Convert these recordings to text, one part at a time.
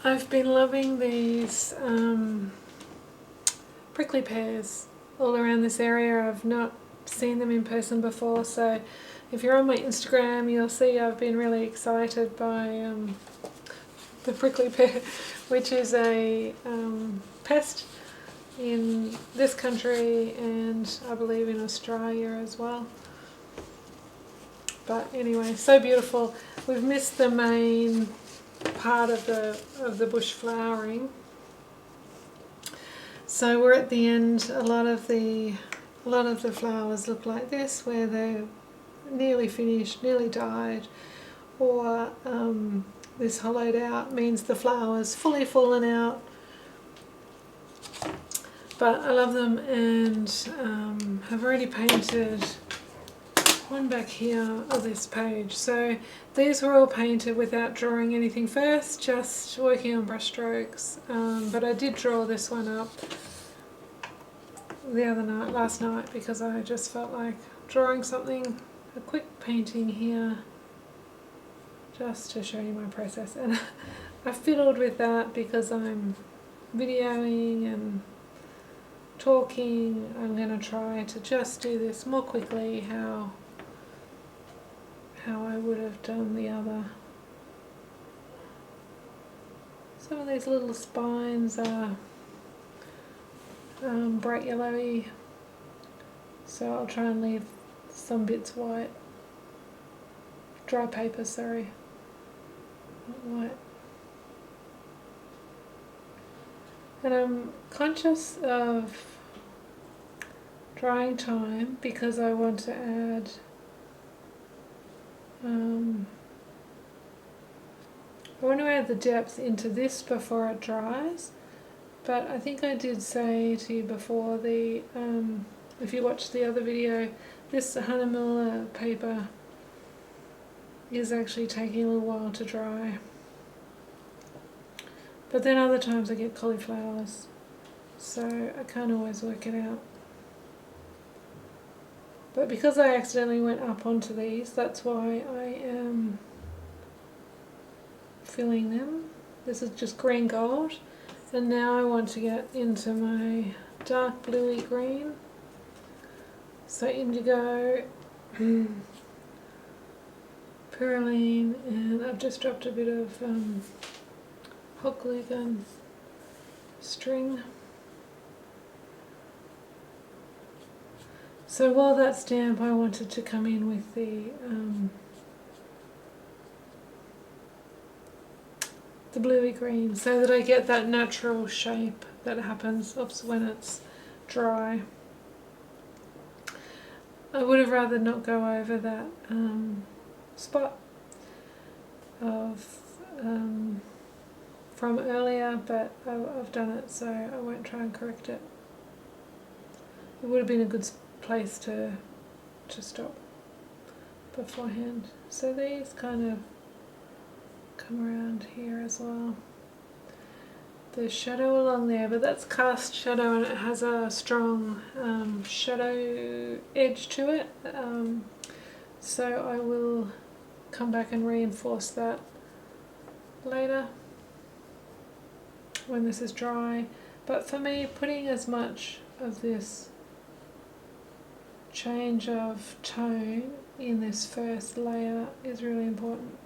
I've been loving these prickly pears all around this area. I've not seen them in person before, so if you're on my Instagram you'll see I've been really excited by the prickly pear, which is a pest in this country and I believe in Australia as well. But anyway, so beautiful. We've missed the main part of the bush flowering, so we're at the end. A lot of the flowers look like this, where they're nearly finished, nearly died, or this hollowed out means the flower's fully fallen out. But I love them, and have already painted one back here of this page. So these were all painted without drawing anything first, just working on brush strokes. But I did draw this one up last night, because I just felt like drawing something, a quick painting here, just to show you my process. And I fiddled with that because I'm videoing and talking. I'm going to try to just do this more quickly, how I would have done the other. Some of these little spines are bright yellowy, so I'll try and leave some bits white. Dry paper, sorry, not white. And I'm conscious of drying time because I want to add the depth into this before it dries. But I think I did say to you before, if you watched the other video, this Hahnemuhle paper is actually taking a little while to dry. But then other times I get cauliflowers, so I can't always work it out. But because I accidentally went up onto these, that's why I am filling them. This is just green gold, and now I want to get into my dark bluey green. So Indigo, Pyrolene, and I've just dropped a bit of hot glue gun string. So while that's damp, I wanted to come in with the bluey green, so that I get that natural shape that happens when it's dry. I would have rather not go over that spot of from earlier, but I've done it, so I won't try and correct it. It would have been a good place to stop beforehand. So these kind of come around here as well. There's shadow along there, but that's cast shadow and it has a strong shadow edge to it. So I will come back and reinforce that later when this is dry. But for me, putting as much of this change of tone in this first layer is really important,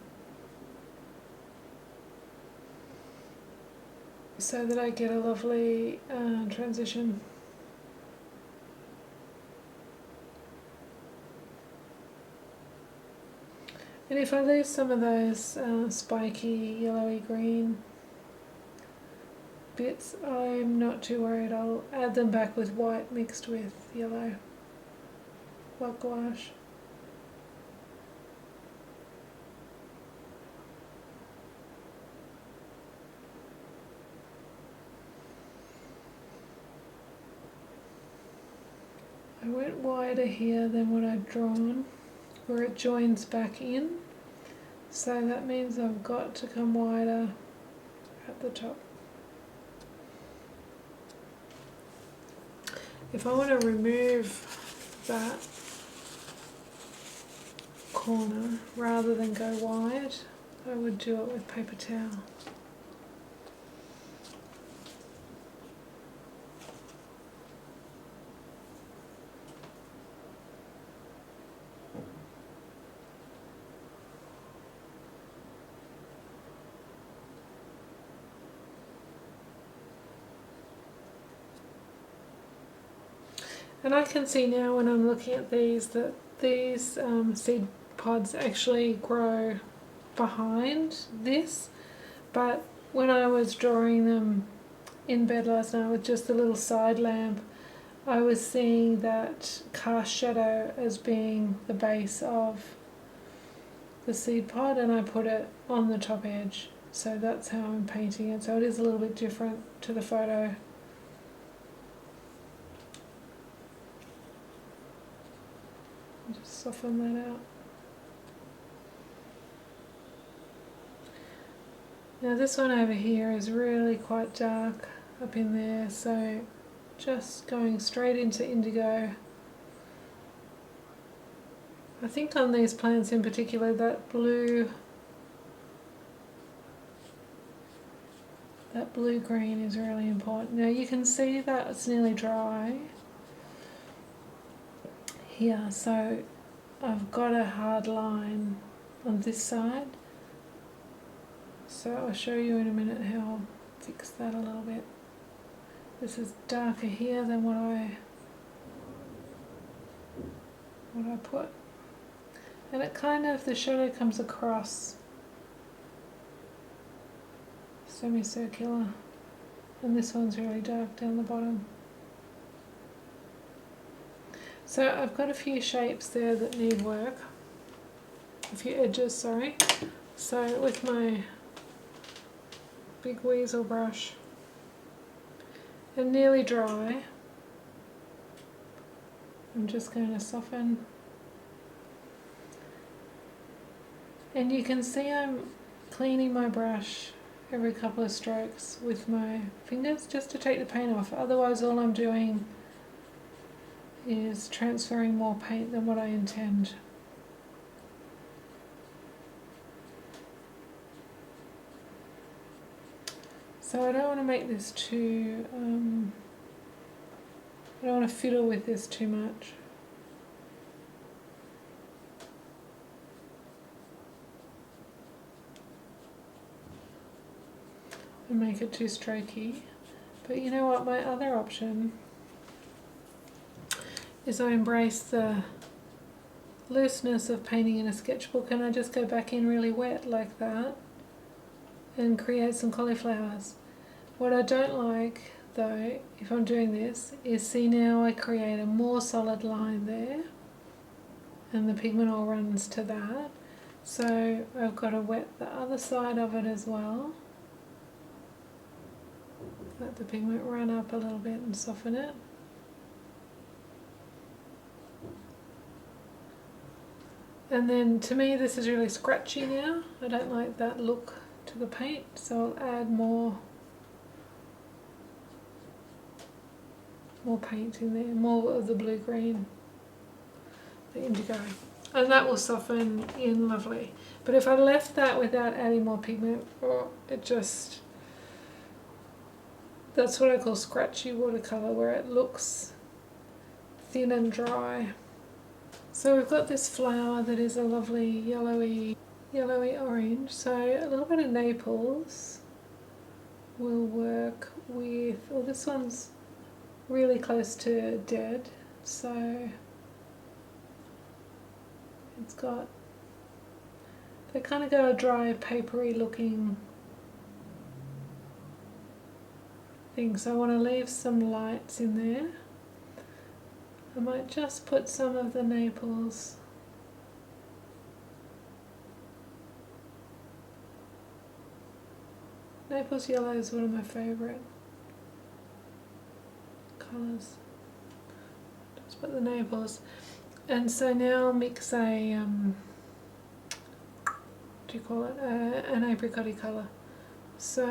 so that I get a lovely transition. And if I lose some of those spiky yellowy green bits, I'm not too worried. I'll add them back with white mixed with yellow, white gouache. I went wider here than what I'd drawn, where it joins back in, so that means I've got to come wider at the top. If I want to remove that corner rather than go wide, I would do it with paper towel. And I can see now when I'm looking at these that these seed pods actually grow behind this, but when I was drawing them in bed last night with just the little side lamp, I was seeing that cast shadow as being the base of the seed pod, and I put it on the top edge. So that's how I'm painting it. So it is a little bit different to the photo. Just soften that out. Now this one over here is really quite dark up in there, so just going straight into indigo. I think on these plants in particular, that blue green is really important. Now you can see that it's nearly dry here, so I've got a hard line on this side. So I'll show you in a minute how I'll fix that a little bit. This is darker here than what I put. And it kind of, the shadow comes across semicircular. And this one's really dark down the bottom. So I've got a few shapes there that need work. A few edges, sorry. So with my big weasel brush and nearly dry, I'm just going to soften. And you can see I'm cleaning my brush every couple of strokes with my fingers just to take the paint off. Otherwise all I'm doing is transferring more paint than what I intend. So I don't want to make this too, I don't want to fiddle with this too much. And make it too strokey. But you know what, my other option is I embrace the looseness of painting in a sketchbook and I just go back in really wet like that and create some cauliflowers. What I don't like though, if I'm doing this, is see now I create a more solid line there and the pigment all runs to that. So I've got to wet the other side of it as well. Let the pigment run up a little bit and soften it. And then to me this is really scratchy now. I don't like that look to the paint, so I'll add more paint in there, more of the blue-green, the indigo. And that will soften in lovely. But if I left that without adding more pigment, it just, that's what I call scratchy watercolour, where it looks thin and dry. So we've got this flower that is a lovely yellowy orange. So a little bit of Naples will work with, well, this one's really close to dead, so it's got, they kind of got a dry papery looking thing, so I want to leave some lights in there. I might just put some of the Naples yellow is one of my favourite colours. Just put the Naples, and so now I'll mix a what do you call it? An apricot-y colour. So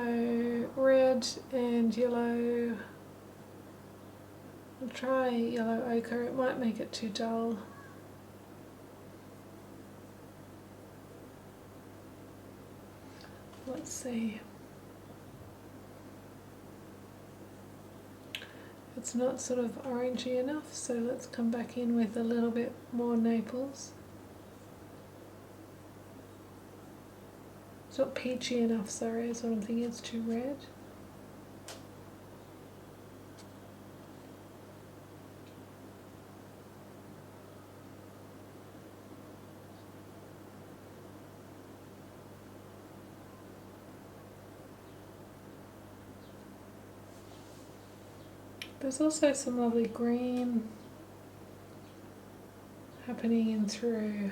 red and yellow. I'll try yellow ochre. It might make it too dull. Let's see. It's not sort of orangey enough, so let's come back in with a little bit more Naples. It's not peachy enough, sorry, is what I'm thinking, it's too red. There's also some lovely green happening in through.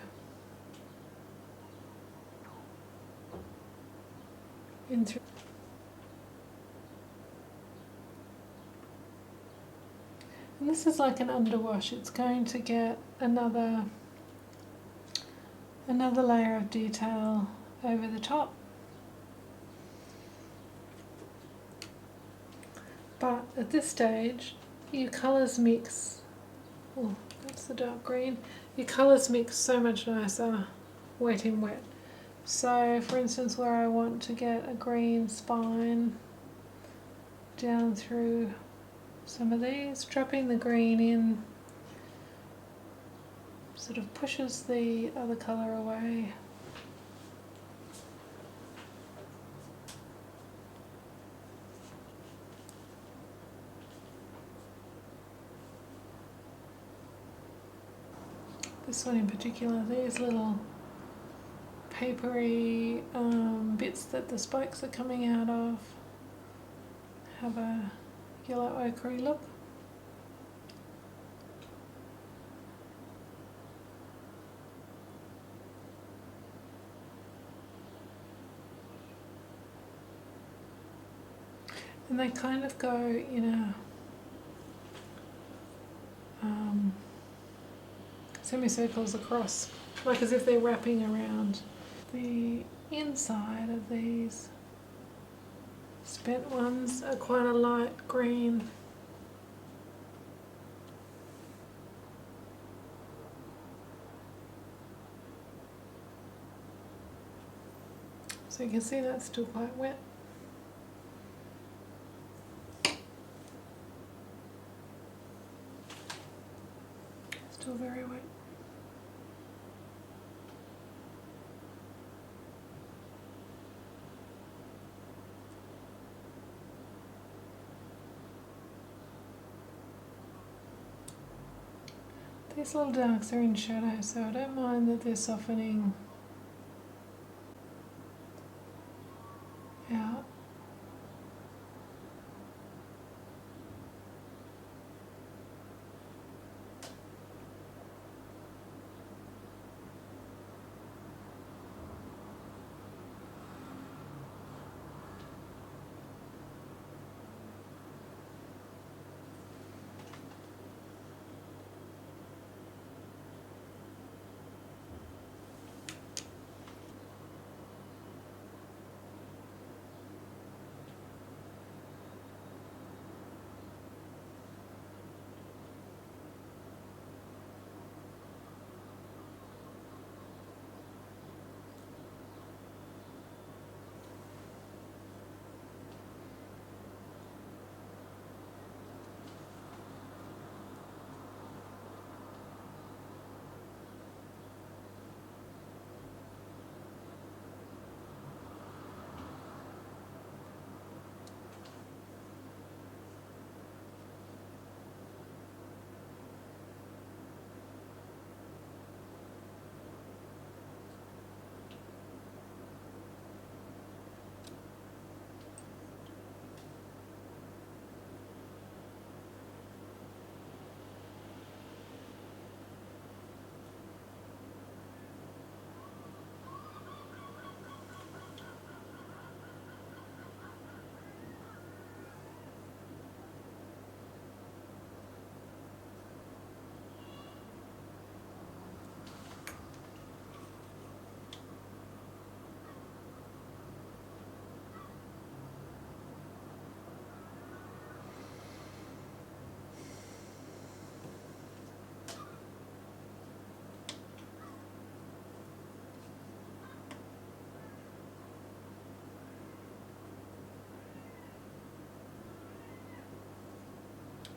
And this is like an underwash. It's going to get another layer of detail over the top. But at this stage, your colours mix. Oh, that's the dark green. Your colours mix so much nicer wet in wet. So, for instance, where I want to get a green spine down through some of these, dropping the green in sort of pushes the other colour away. This one in particular, these little papery bits that the spikes are coming out of have a yellow ochre look. And they kind of go in a semicircles across, like as if they're wrapping around the inside of these. Spent ones are quite a light green. So you can see that's still quite wet. Still very wet. These little darks are in shadow, so I don't mind that they're softening out.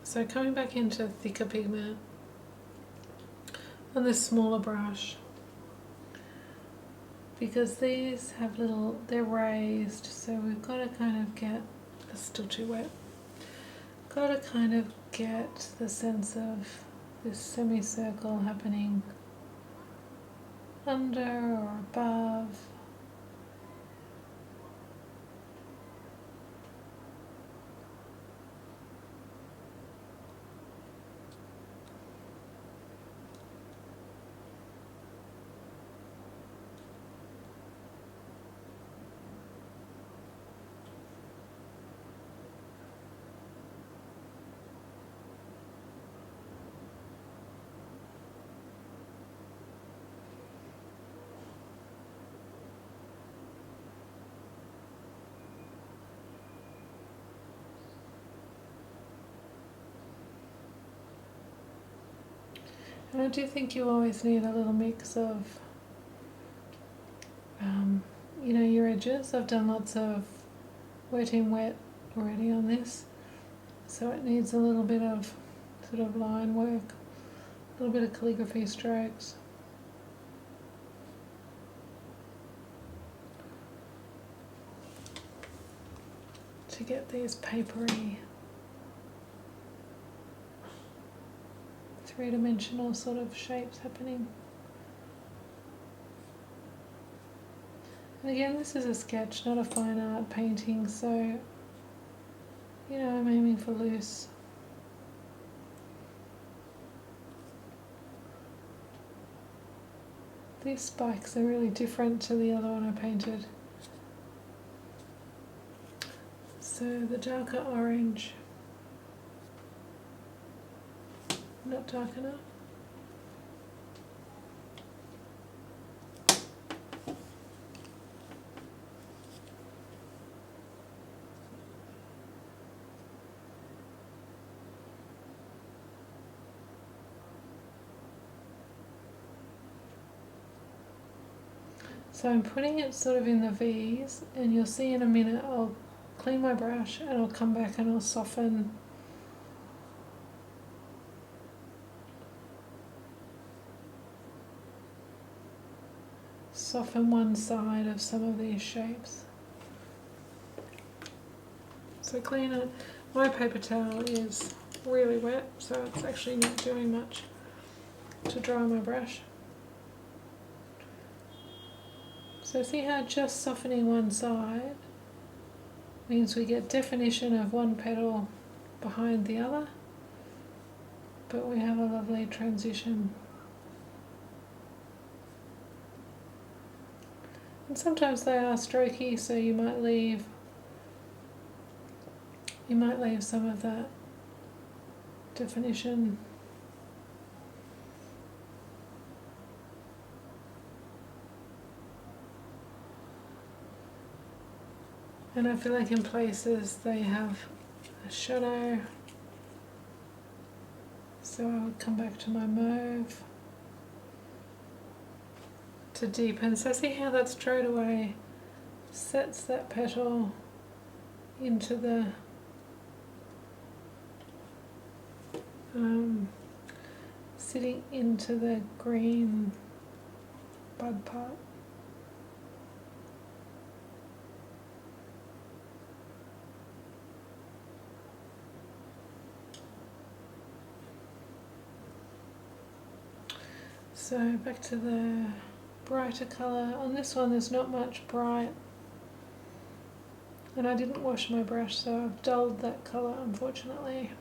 So coming back into thicker pigment on this smaller brush, because these have little, they're raised, so we've got to kind of get, it's still too wet, got to kind of get the sense of this semicircle happening under or above. And I do think you always need a little mix of, you know, your edges. I've done lots of wet in wet already on this, so it needs a little bit of sort of line work, a little bit of calligraphy strokes. To get these papery, three-dimensional sort of shapes happening. And again, this is a sketch, not a fine art painting, so, you know, I'm aiming for loose. These spikes are really different to the other one I painted. So the darker orange, not dark enough. So I'm putting it sort of in the V's, and you'll see in a minute I'll clean my brush and I'll come back and I'll soften one side of some of these shapes. So clean it. My paper towel is really wet, so it's actually not doing much to dry my brush. So see how just softening one side means we get definition of one petal behind the other, but we have a lovely transition. And sometimes they are strokey, so you might leave some of that definition. And I feel like in places they have a shadow, so I'll come back to my mauve to deepen. So see how that straight away sets that petal into the sitting into the green bud part. So back to the brighter colour. On this one there's not much bright, and I didn't wash my brush, so I've dulled that colour unfortunately.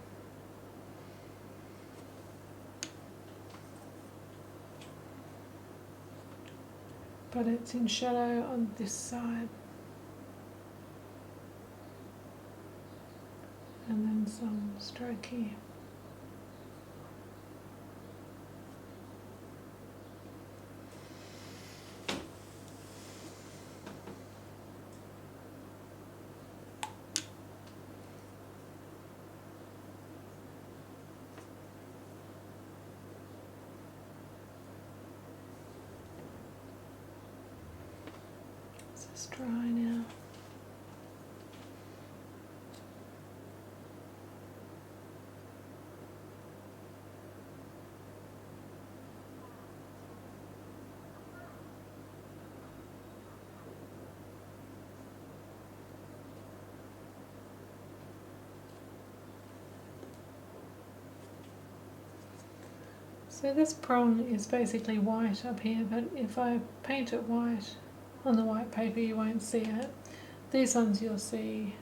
But it's in shadow on this side. And then some strokey. It's dry now. So this prong is basically white up here, but if I paint it white on the white paper you won't see it. These ones you'll see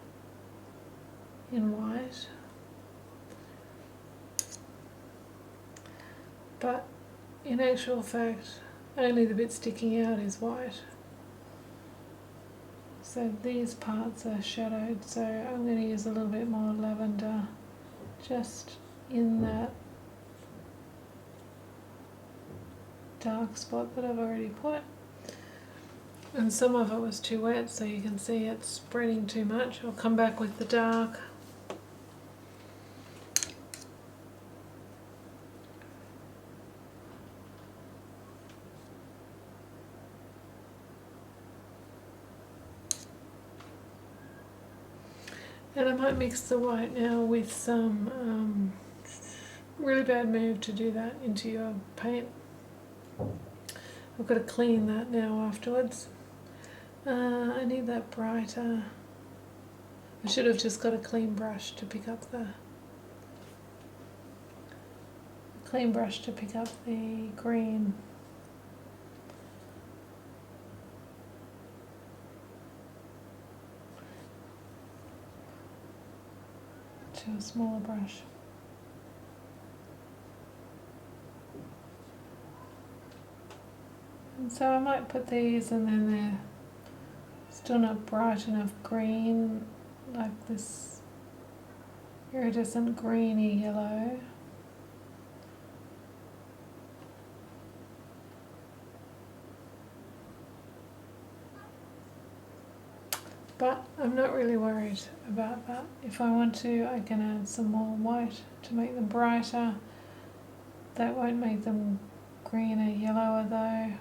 in white. But in actual fact, only the bit sticking out is white. So these parts are shadowed, so I'm going to use a little bit more lavender just in that dark spot that I've already put. And some of it was too wet, so you can see it's spreading too much. I'll come back with the dark. And I might mix the white now with some really bad move to do that into your paint. I've got to clean that now afterwards. I need that brighter. I should have just got a clean brush to pick up the green. To a smaller brush. And so I might put these, and then they're still not bright enough green, like this iridescent greeny yellow. But I'm not really worried about that. If I want to, I can add some more white to make them brighter. That won't make them greener, yellower though.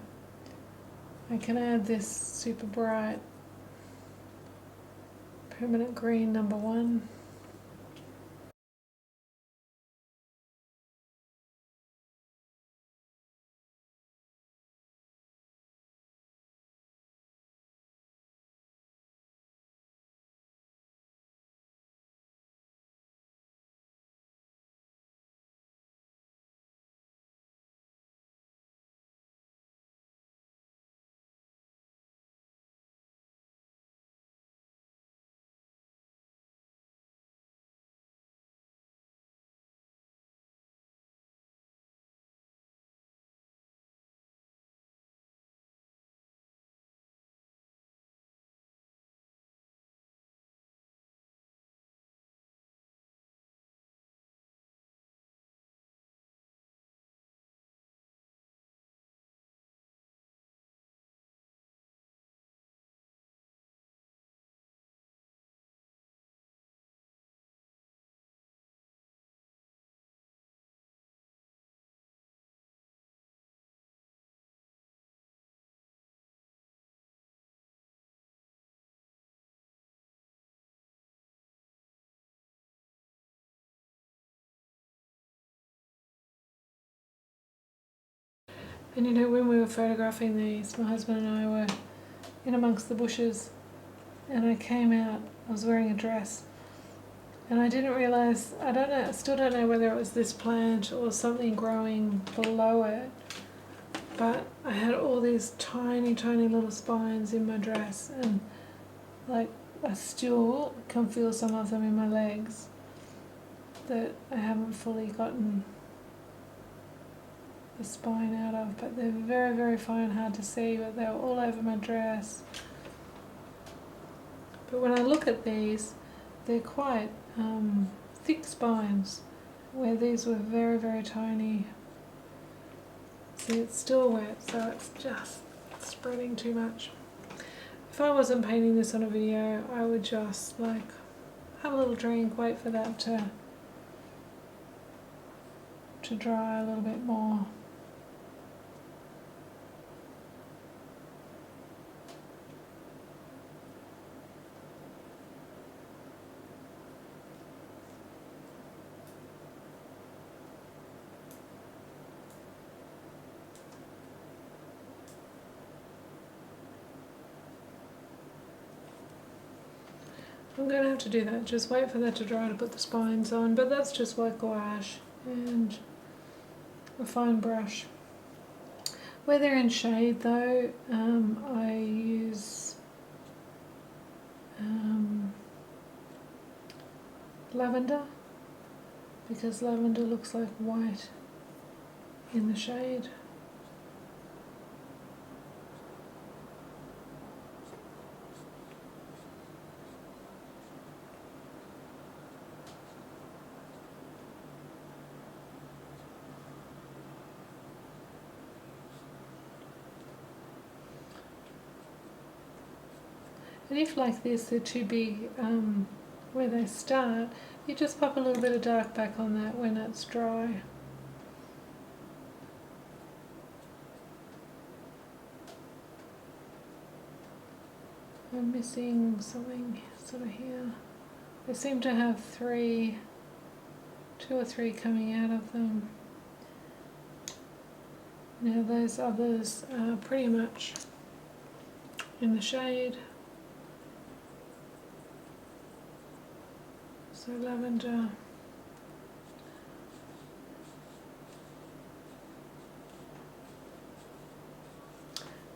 I can add this super bright permanent green number 1. And you know, when we were photographing these, my husband and I were in amongst the bushes, and I came out, I was wearing a dress, and I didn't realise, I still don't know whether it was this plant or something growing below it, but I had all these tiny, tiny little spines in my dress, and like I still can feel some of them in my legs that I haven't fully gotten the spine out of, but they're very, very fine, hard to see, but they're all over my dress. But when I look at these, they're quite thick spines, where these were very, very tiny. See, it's still wet, so it's just spreading too much. If I wasn't painting this on a video, I would just like have a little drink, wait for that to dry a little bit more. I'm going to have to do that, just wait for that to dry to put the spines on, but that's just white gouache and a fine brush. Where they're in shade though, I use lavender, because lavender looks like white in the shade. And if like this they're too big where they start, you just pop a little bit of dark back on that when it's dry. I'm missing something sort of here. They seem to have two or three coming out of them. Now those others are pretty much in the shade. So lavender.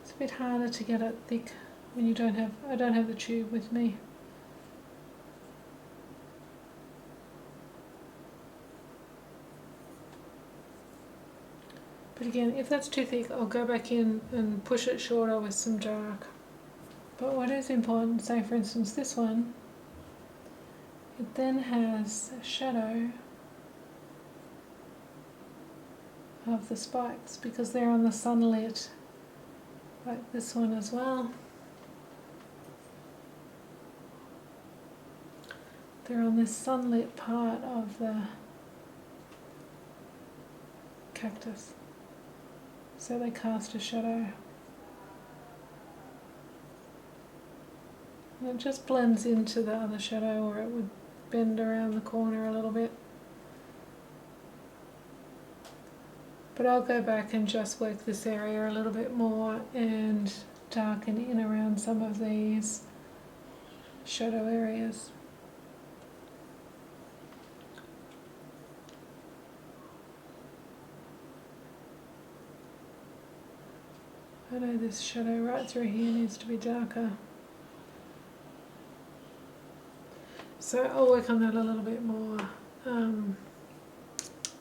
It's a bit harder to get it thick when you I don't have the tube with me. But again, if that's too thick, I'll go back in and push it shorter with some dark. But what is important, say for instance this one, it then has a shadow of the spikes because they're on the sunlit, like this one as well. They're on this sunlit part of the cactus, so they cast a shadow. And it just blends into the other shadow, or it would bend around the corner a little bit. But I'll go back and just work this area a little bit more and darken in around some of these shadow areas. I know this shadow right through here needs to be darker. So I'll work on that a little bit more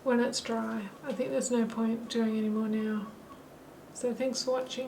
when it's dry. I think there's no point doing any more now. So thanks for watching.